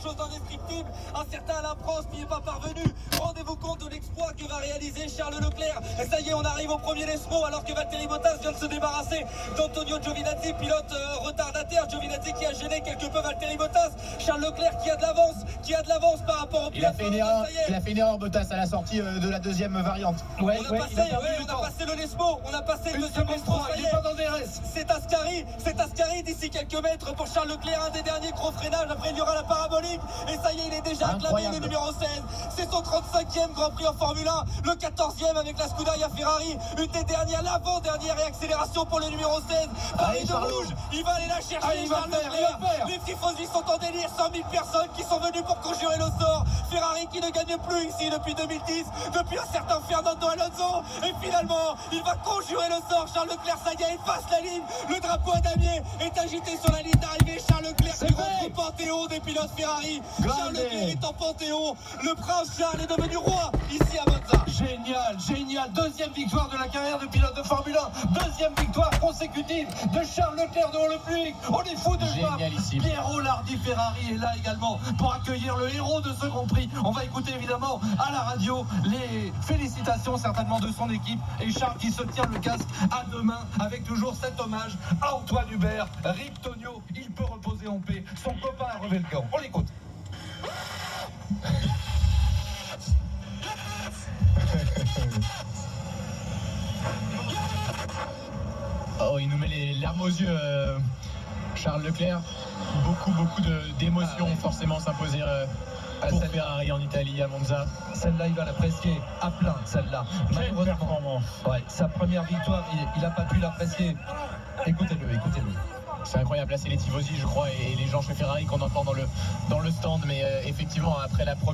chose d'indescriptible. Un certain Alain Prost n'y est pas parvenu. Rendez-vous compte de l'exploit que va réaliser Charles Leclerc. Et ça y est, on arrive au premier Lesmo alors que Valtteri Bottas vient de se débarrasser d'Antonio Giovinazzi, pilote retardataire. Giovinazzi qui a gêné quelque peu Valtteri Bottas. Charles Leclerc qui a de l'avance par rapport au pilote. Il a fait une erreur Bottas à la sortie de la deuxième variante. On a passé le Lesmo, on a passé le deuxième Lesmo. Il est pas dans DRS. C'est Ascari d'ici quelques mètres pour Charles Leclerc, un des derniers gros freinages. Après il y aura la parabolique et ça y est, il est déjà acclamé, le numéro 16. C'est son 35e Grand Prix en Formule 1, le 14e avec la Scuderia Ferrari, une des dernières, l'avant-dernière réaccélération pour le numéro 16. Paris de rouge, il va aller la chercher, Charles Leclerc. Les tifosi sont en délire, 100 000 personnes qui sont venues pour conjurer le sort. Ferrari qui ne gagne plus ici depuis 2010, depuis un certain Fernando Alonso. Et finalement, il va conjurer le sort. Charles Leclerc, ça y est, il passe la ligne. Le drapeau à damier est agité sur la ligne d'arrivée. Charles Leclerc qui rentre au panthéon des pilotes Ferrari. Charles Leclerc est en panthéon. Le prince Charles est devenu roi ici à Monza. Génial. Deuxième victoire de la carrière de pilote de Formule 1. Deuxième victoire consécutive de Charles Leclerc devant le public. On est fou de joie. Piero Lardi Ferrari est là également pour accueillir le héros de ce Grand Prix. On va écouter évidemment à la radio les félicitations certainement de son équipe. Et Charles qui se tient le casque à deux mains avec toujours cet hommage à Antoine Hubert. Rip Tonio, il peut reposer en paix. Son copain a relevé le camp. On l'écoute. Oh, il nous met les larmes aux yeux, Charles Leclerc. Beaucoup d'émotions, forcément s'imposer pour Ferrari en Italie, à Monza. Celle-là, il va l'apprécier à plein, celle-là. Malheureusement, sa première victoire, il n'a pas pu l'apprécier. Écoutez-le. c'est incroyable. Là, c'est les tifosi, je crois, et les gens chez Ferrari qu'on entend dans le stand. Mais effectivement, après la première